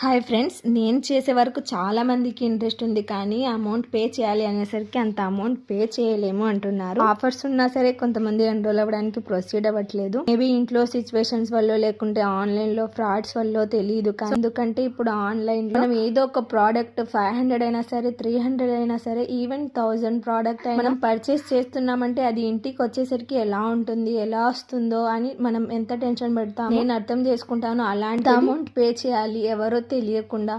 Hi friends, నేను చేసే వరకు చాలా మందికి ఇంట్రెస్ట్ ఉంది, కానీ అమౌంట్ పే చేయాలి అనేసరికి అంత అమౌంట్ పే చేయలేము అంటున్నారు. ఆఫర్స్ ఉన్నా సరే కొంతమంది ఎన్రోల్ అవ్వడానికి ప్రొసీడ్ అవ్వట్లేదు. మేబీ ఇంట్లో సిచ్యువేషన్స్ వల్ల లేకుంటే ఆన్లైన్ లో ఫ్రాడ్స్ వల్ల తెలియదు. ఎందుకంటే ఇప్పుడు ఆన్లైన్ లో మనం ఏదో ఒక ప్రోడక్ట్ 500 అయినా సరే 300 అయినా సరే ఈవెన్ 1000 ప్రోడక్ట్ అయినా మనం పర్చేస్ చేస్తున్నామంటే అది ఇంటికి వచ్చేసరికి ఎలా ఉంటుంది, ఎలా వస్తుందో అని మనం ఎంత టెన్షన్ పెడతాం. నేను అర్థం చేసుకుంటాను. అలాంటి అమౌంట్ పే చేయాలి ఎవరో తెలియకుండా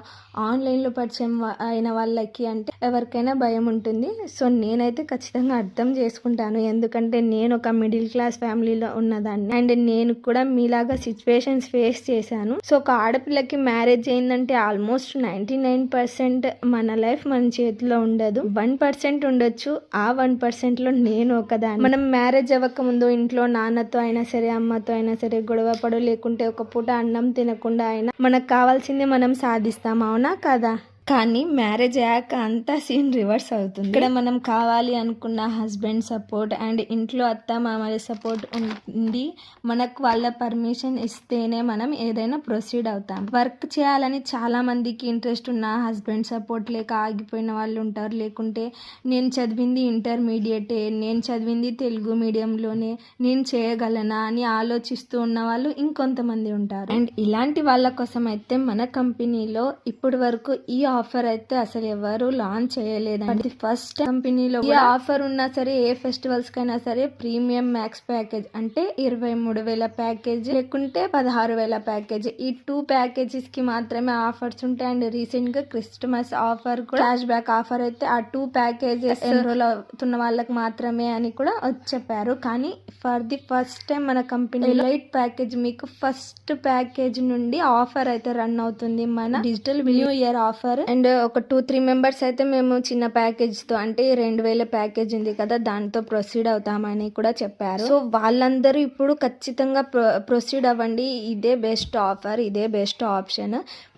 ఆన్లైన్లో పరిచయం అయిన వాళ్ళకి అంటే ఎవరికైనా భయం ఉంటుంది. సో నేనైతే ఖచ్చితంగా అర్థం చేసుకుంటాను, ఎందుకంటే నేను ఒక మిడిల్ క్లాస్ ఫ్యామిలీలో ఉన్నదాన్ని అండ్ నేను కూడా మీలాగా సిచ్యువేషన్స్ ఫేస్ చేశాను. సో ఒక ఆడపిల్లకి మ్యారేజ్ అయిందంటే ఆల్మోస్ట్ 99% మన లైఫ్ మన చేతిలో ఉండదు. 1% ఉండొచ్చు. ఆ 1% లో నేను ఒకదాన్ని. మనం మ్యారేజ్ అవ్వక ముందు ఇంట్లో నాన్నతో అయినా సరే అమ్మతో అయినా సరే గొడవ పడు, లేకుంటే ఒక పూట అన్నం తినకుండా అయినా మనకు కావాల్సింది మనం సాధిస్తాం, అవునా కదా? కానీ మ్యారేజ్ అయ్యాక అంతా సీన్ రివర్స్ అవుతుంది. ఇక్కడ మనం కావాలి అనుకున్న హస్బెండ్ సపోర్ట్ అండ్ ఇంట్లో అత్త మామయ్య సపోర్ట్ ఉండి మనకు వాళ్ళ పర్మిషన్ ఇస్తేనే మనం ఏదైనా ప్రొసీడ్ అవుతాం. వర్క్ చేయాలని చాలా మందికి ఇంట్రెస్ట్ ఉన్న హస్బెండ్ సపోర్ట్ లేక ఆగిపోయిన వాళ్ళు ఉంటారు. లేకుంటే నేను చదివింది ఇంటర్మీడియటే, నేను చదివింది తెలుగు మీడియంలోనే, నేను చేయగలనా అని ఆలోచిస్తూ ఉన్న వాళ్ళు ఇంకొంతమంది ఉంటారు. అండ్ ఇలాంటి వాళ్ళ కోసం అయితే మన కంపెనీలో ఇప్పటి వరకు ఈ ఆఫర్ అయితే అసలు ఎవరు లాంచ్ చేయలేదండి. ఫస్ట్ కంపెనీలో ఈ ఆఫర్ ఉన్నా సరే ఏ ఫెస్టివల్స్ కైనా సరే ప్రీమియం మ్యాక్స్ ప్యాకేజ్ అంటే 23,000 ప్యాకేజ్ లేకుంటే 16,000 ప్యాకేజ్, ఈ 2 ప్యాకేజెస్ కి మాత్రమే ఆఫర్స్ ఉంటాయి. అండ్ రీసెంట్ గా క్రిస్మస్ ఆఫర్ కూడా క్యాష్ బ్యాక్ ఆఫర్ అయితే ఆ 2 ప్యాకేజెస్ ఎన్రోల్ అవుతున్న వాళ్ళకి మాత్రమే అని కూడా చెప్పారు. కానీ ఫర్ ది ఫస్ట్ టైం మన కంపెనీ లైట్ ప్యాకేజ్ మీకు ఫస్ట్ ప్యాకేజ్ నుండి ఆఫర్ అయితే రన్ అవుతుంది. మన digital new year offer. And ఒక 2-3 మెంబర్స్ అయితే మేము చిన్న ప్యాకేజ్ తో అంటే 2,000 ప్యాకేజ్ ఉంది కదా దాంతో ప్రొసీడ్ అవుతామని కూడా చెప్పారు. సో వాళ్ళందరూ ఇప్పుడు ఖచ్చితంగా ప్రొసీడ్ అవ్వండి. ఇదే బెస్ట్ ఆఫర్, ఇదే బెస్ట్ ఆప్షన్.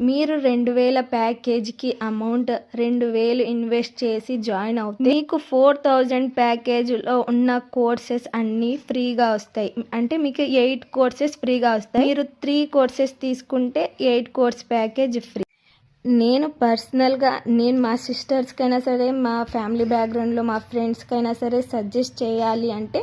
మీరు 2,000 ప్యాకేజ్ కి అమౌంట్ 2,000 ఇన్వెస్ట్ చేసి జాయిన్ అవుతే మీకు 4,000 ప్యాకేజ్ లో ఉన్న కోర్సెస్ అన్ని ఫ్రీగా వస్తాయి. అంటే మీకు 8 కోర్సెస్ ఫ్రీగా వస్తాయి. మీరు 3 కోర్సెస్ తీసుకుంటే 8 కోర్స్ ప్యాకేజ్ ఫ్రీ. నేను పర్సనల్గా మా సిస్టర్స్కైనా సరే, మా ఫ్యామిలీ బ్యాక్గ్రౌండ్లో మా ఫ్రెండ్స్కైనా సరే సజెస్ట్ చేయాలి అంటే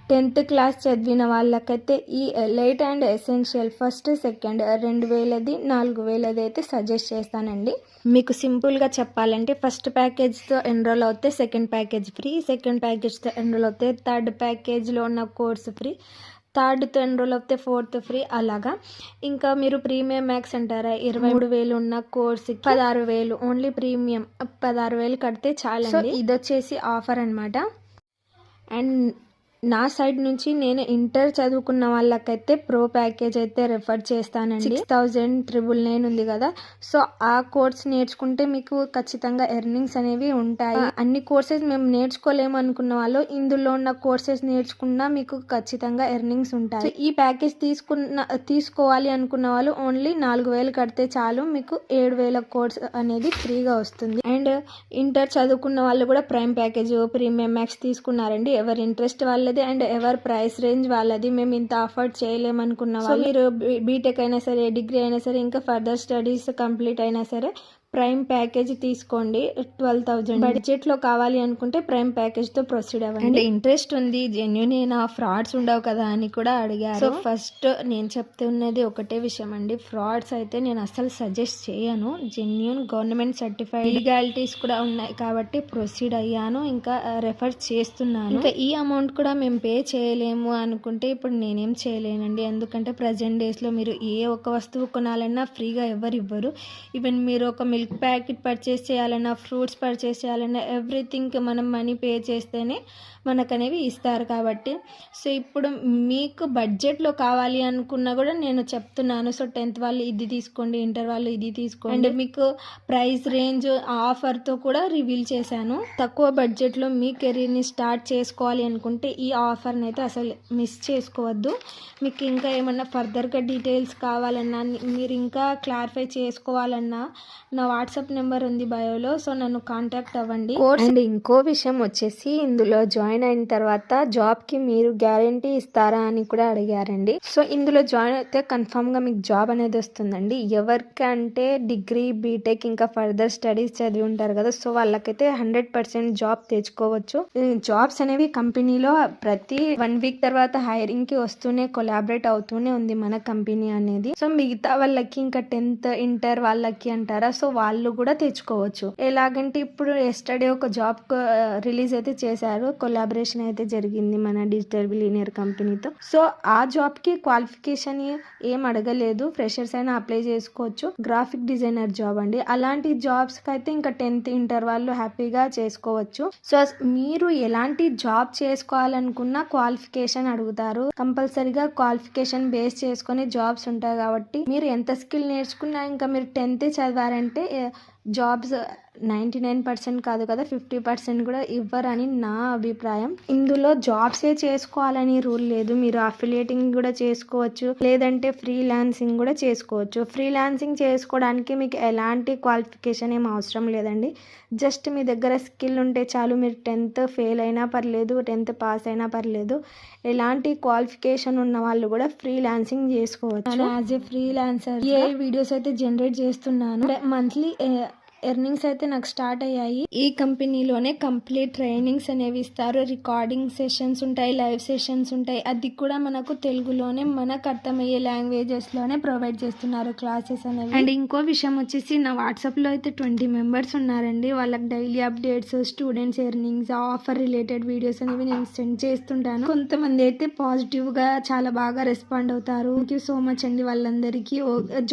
10th క్లాస్ చదివిన వాళ్ళకైతే ఈ elite and essential first second 2,000ది 4,000ది అయితే సజెస్ట్ చేస్తానండి. మీకు సింపుల్గా చెప్పాలంటే ఫస్ట్ ప్యాకేజ్తో ఎన్రోల్ అవుతే సెకండ్ ప్యాకేజ్ ఫ్రీ, సెకండ్ ప్యాకేజ్తో ఎన్రోల్ అవుతే థర్డ్ ప్యాకేజ్లో ఉన్న కోర్స్ ఫ్రీ, థర్డ్తో ఎన్రోల్ అవుతే 4th ఫ్రీ. అలాగా ఇంకా మీరు ప్రీమియం మ్యాక్స్ అంటారా, 23,000 ఉన్న కోర్స్ 16,000 ఓన్లీ ప్రీమియం 16,000 కడితే చాలండి. సో ఇది వచ్చేసి ఆఫర్ అనమాట. అండ్ నా సైడ్ నుంచి నేను ఇంటర్ చదువుకున్న వాళ్ళకైతే ప్రో ప్యాకేజ్ అయితే రెఫర్ చేస్తానండి. 6,999 ఉంది కదా, సో ఆ కోర్స్ నేర్చుకుంటే మీకు ఖచ్చితంగా ఎర్నింగ్స్ అనేవి ఉంటాయి. అన్ని కోర్సెస్ మేము నేర్చుకోలేము అనుకున్న వాళ్ళు ఇందులో ఉన్న కోర్సెస్ నేర్చుకున్నా మీకు ఖచ్చితంగా ఎర్నింగ్స్ ఉంటాయి. ఈ ప్యాకేజ్ తీసుకోవాలి అనుకున్న వాళ్ళు ఓన్లీ 4,000 కడితే చాలు, మీకు 7,000 కోర్స్ అనేది ఫ్రీగా వస్తుంది. అండ్ ఇంటర్ చదువుకున్న వాళ్ళు కూడా ప్రైమ్ ప్యాకేజ్ ప్రీమియం మ్యాక్స్ తీసుకున్నారండి. ఎవరి ఇంట్రెస్ట్ వాళ్ళది అండ్ ఎవరి ప్రైస్ రేంజ్ వాళ్ళది. మేము ఇంత అఫోర్డ్ చేయలేమనుకున్న వాళ్ళు మీరు బీటెక్ అయినా సరే, డిగ్రీ అయినా సరే, ఇంకా ఫర్దర్ స్టడీస్ కంప్లీట్ అయినా సరే ప్రైమ్ ప్యాకేజ్ తీసుకోండి. 12,000 బడ్జెట్ లో కావాలి అనుకుంటే ప్రైమ్ ప్యాకేజ్ తో ప్రొసీడ్ అవ్వండి. ఇంట్రెస్ట్ ఉంది, జెన్యూన్ అయినా ఫ్రాడ్స్ ఉండవు కదా అని కూడా అడిగారు. సో ఫస్ట్ నేను చెప్తున్నది ఒకటే విషయం అండి, ఫ్రాడ్స్ అయితే నేను అసలు సజెస్ట్ చేయను. జెన్యూన్ గవర్నమెంట్ సర్టిఫైడ్ లీగాలిటీస్ కూడా ఉన్నాయి కాబట్టి ప్రొసీడ్ అయ్యాను, ఇంకా రెఫర్ చేస్తున్నాను. ఇంకా ఈ అమౌంట్ కూడా మేము పే చేయలేము అనుకుంటే ఇప్పుడు నేనేం చేయలేనండి. ఎందుకంటే ప్రజెంట్ డేస్ లో మీరు ఏ ఒక్క వస్తువు కొనాలన్నా ఫ్రీగా ఎవరు ఇవ్వరు. ఈవెన్ మీరు ఒక మిల్క్ ప్యాకెట్ పర్చేస్ చేయాలన్నా, ఫ్రూట్స్ పర్చేస్ చేయాలన్నా ఎవ్రీథింగ్ మనం మనీ పే చేస్తేనే మనకు అనేవి ఇస్తారు. కాబట్టి సో ఇప్పుడు మీకు బడ్జెట్లో కావాలి అనుకున్నా కూడా నేను చెప్తున్నాను. సో 10th వాళ్ళు ఇది తీసుకోండి, ఇంటర్ వాళ్ళు ఇది తీసుకోండి. అండ్ మీకు ప్రైస్ రేంజ్ ఆఫర్తో కూడా రివీల్ చేశాను. తక్కువ బడ్జెట్లో మీ కెరీర్ని స్టార్ట్ చేసుకోవాలి అనుకుంటే ఈ ఆఫర్ని అయితే అసలు మిస్ చేసుకోవద్దు. మీకు ఇంకా ఏమన్నా ఫర్దర్గా డీటెయిల్స్ కావాలన్నా, మీరు ఇంకా క్లారిఫై చేసుకోవాలన్నా నా వాట్సాప్ నెంబర్ ఉంది బయోలో, సో నన్ను కాంటాక్ట్ అవ్వండి. అండ్ ఇంకో విషయం వచ్చేసి ఇందులో జాయిన్ అయిన తర్వాత జాబ్ కి మీరు గ్యారంటీ ఇస్తారా అని కూడా అడిగారండి. సో ఇందులో జాయిన్ అయితే కన్ఫర్మ్ గా మీకు జాబ్ అనేది వస్తుందండి. ఎవరికంటే డిగ్రీ బీటెక్ ఇంకా ఫర్దర్ స్టడీస్ చదివి ఉంటారు కదా, సో వాళ్ళకైతే 100% జాబ్ తెచ్చుకోవచ్చు. జాబ్స్ అనేవి కంపెనీలో ప్రతి 1 వీక్ తర్వాత హైరింగ్ కి వస్తూనే కొలాబరేట్ అవుతూనే ఉంది మన కంపెనీ అనేది. సో మిగతా వాళ్ళకి ఇంకా 10th ఇంటర్ వాళ్ళకి అంటారా, సో వాళ్ళు కూడా తెచ్చుకోవచ్చు. ఎలాగంటే ఇప్పుడు ఎస్టర్డే ఒక జాబ్ రిలీజ్ అయితే చేశారు, కొలాబరేషన్ అయితే జరిగింది మన డిజిటల్ బిలియనియర్ కంపెనీతో. సో ఆ జాబ్ కి క్వాలిఫికేషన్ ఏం అడగలేదు, ఫ్రెషర్స్ అయినా అప్లై చేసుకోవచ్చు. గ్రాఫిక్ డిజైనర్ జాబ్ అండి. అలాంటి జాబ్స్ కి అయితే ఇంకా 10th ఇంటర్ వాళ్ళు హ్యాపీగా చేసుకోవచ్చు. సో మీరు ఎలాంటి జాబ్ చేసుకోవాలనుకున్నా క్వాలిఫికేషన్ అడుగుతారు. కంపల్సరీగా క్వాలిఫికేషన్ బేస్ చేసుకొని జాబ్స్ ఉంటాయి కాబట్టి మీరు ఎంత స్కిల్ నేర్చుకున్నా ఇంకా మీరు 10th చదివారంటే జాబ్స్ 99% కాదు కదా 50% కూడా ఇవ్వరని నా అభిప్రాయం. ఇందులో జాబ్సే చేసుకోవాలని రూల్ లేదు. మీరు అఫిలియేటింగ్ కూడా చేసుకోవచ్చు, లేదంటే ఫ్రీలాన్సింగ్ కూడా చేసుకోవచ్చు. ఫ్రీలాన్సింగ్ చేసుకోవడానికి మీకు ఎలాంటి క్వాలిఫికేషన్ ఏం అవసరం లేదండి. జస్ట్ మీ దగ్గర స్కిల్ ఉంటే చాలు. మీరు 10th ఫెయిల్ అయినా పర్లేదు, 10th పాస్ అయినా పర్లేదు. ఎలాంటి క్వాలిఫికేషన్ ఉన్న వాళ్ళు కూడా ఫ్రీలాన్సింగ్ చేసుకోవచ్చు. As a freelancer A videos అయితే జనరేట్ చేస్తున్నాను, మంత్లీ ఎర్నింగ్స్ అయితే నాకు స్టార్ట్ అయ్యాయి. ఈ కంపెనీలోనే కంప్లీట్ ట్రైనింగ్స్ అనేవి ఇస్తారు. రికార్డింగ్ సెషన్స్ ఉంటాయి, లైవ్ సెషన్స్ ఉంటాయి. అది కూడా మనకు తెలుగులోనే మనకు అర్థమయ్యే లాంగ్వేజెస్ లోనే ప్రొవైడ్ చేస్తున్నారు క్లాసెస్ అనేవి. అండ్ ఇంకో విషయం వచ్చేసి నా వాట్సాప్ లో అయితే 20 మెంబర్స్ ఉన్నారండి. వాళ్ళకి daily updates, students earnings, offer related videos అనేవి నేను సెండ్ చేస్తుంటాను. కొంతమంది అయితే పాజిటివ్ గా చాలా బాగా రెస్పాండ్ అవుతారు. థ్యాంక్ యూ సో మచ్ అండి వాళ్ళందరికీ.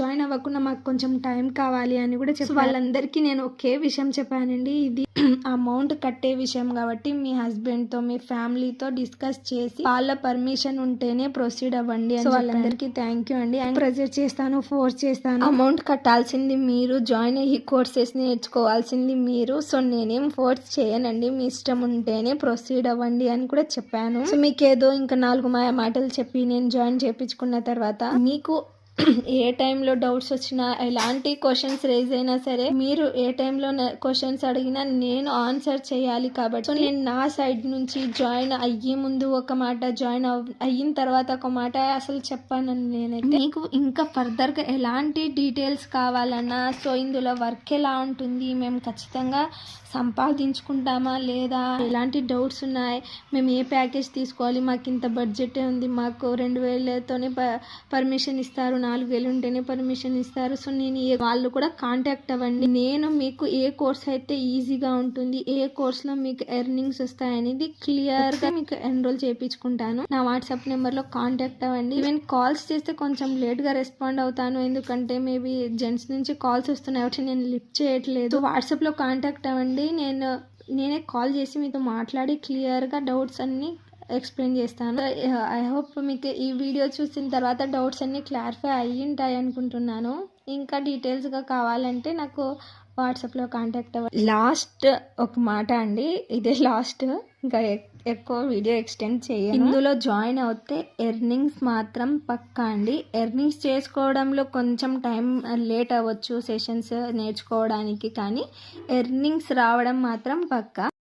జాయిన్ అవ్వకుండా మాకు కొంచెం టైం కావాలి అని కూడా చెప్పి వాళ్ళందరికీ నేను ఒకే విషయం చెప్పానండి. ఇది అమౌంట్ కట్టే విషయం కాబట్టి మీ హస్బెండ్ తో మీ ఫ్యామిలీతో డిస్కస్ చేసి వాళ్ళ పర్మిషన్ ఉంటేనే ప్రొసీడ్ అవ్వండి. సో వాళ్ళందరికీ థ్యాంక్ యూ అండి. ప్రెజర్ చేస్తాను, ఫోర్స్ చేస్తాను. అమౌంట్ కట్టాల్సింది మీరు, జాయిన్ అయ్యి కోర్సెస్ నేర్చుకోవాల్సింది మీరు. సో నేనేం ఫోర్స్ చేయనండి, మీ ఇష్టం ఉంటేనే ప్రొసీడ్ అవ్వండి అని కూడా చెప్పాను. సో మీకేదో ఇంకా 4 మాటలు చెప్పి నేను జాయిన్ చేయించుకున్న తర్వాత మీకు ఏ టైంలో డౌట్స్ వచ్చినా, ఎలాంటి క్వశ్చన్స్ రేజ్ అయినా సరే, మీరు ఏ టైంలో క్వశ్చన్స్ అడిగినా నేను ఆన్సర్ చేయాలి. కాబట్టి సో నేను నా సైడ్ నుంచి జాయిన్ అయ్యే ముందు ఒక మాట, జాయిన్ అయిన తర్వాత ఒక మాట అసలు చెప్పాను నేనైతే. మీకు ఇంకా ఫర్దర్ గా ఎలాంటి డీటెయిల్స్ కావాలన్నా, సో ఇందులో వర్క్ ఎలా ఉంటుంది, మేము ఖచ్చితంగా సంపాదించుకుంటామా లేదా, ఎలాంటి డౌట్స్ ఉన్నాయి, మేము ఏ ప్యాకేజ్ తీసుకోవాలి, మాకు ఇంత బడ్జెటే ఉంది, మాకు 2000తోనే పర్మిషన్ ఇస్తారు, 4000 ఉంటేనే పర్మిషన్ ఇస్తారు. సో నేను వాళ్ళు కూడా కాంటాక్ట్ అవ్వండి. నేను మీకు ఏ కోర్స్ అయితే ఈజీగా ఉంటుంది, ఏ కోర్స్ లో మీకు ఎర్నింగ్స్ వస్తాయనేది క్లియర్ గా మీకు ఎన్రోల్ చేయించుకుంటాను. నా వాట్సాప్ నెంబర్ లో కాంటాక్ట్ అవ్వండి. ఈవెన్ కాల్స్ చేస్తే కొంచెం లేట్ గా రెస్పాండ్ అవుతాను, ఎందుకంటే మేబీ జెంట్స్ నుంచి కాల్స్ వస్తున్నాయి కాబట్టి నేను లిఫ్ట్ చేయట్లేదు. వాట్సాప్ లో కాంటాక్ట్ అవ్వండి. నేనే కాల్ చేసి మీతో మాట్లాడి క్లియర్గా డౌట్స్ అన్ని ఎక్స్ప్లెయిన్ చేస్తాను. ఐ హోప్ మీకు ఈ వీడియో చూసిన తర్వాత డౌట్స్ అన్ని క్లారిఫై అయ్యి ఉంటాయి అనుకుంటున్నాను. ఇంకా డీటెయిల్స్గా కావాలంటే నాకు వాట్సాప్లో కాంటాక్ట్ అవ్వండి. లాస్ట్ ఒక మాట అండి, ఇదే లాస్ట్, ఇంకా ఎక్కువ వీడియో ఎక్స్టెండ్ చేయను. ఇందులో జాయిన్ అవుతే ఎర్నింగ్స్ మాత్రం పక్కా అండి. ఎర్నింగ్స్ చేసుకోవడంలో కొంచెం టైం లేట్ అవ్వచ్చు సెషన్స్ నేర్చుకోవడానికి, కానీ ఎర్నింగ్స్ రావడం మాత్రం పక్కా.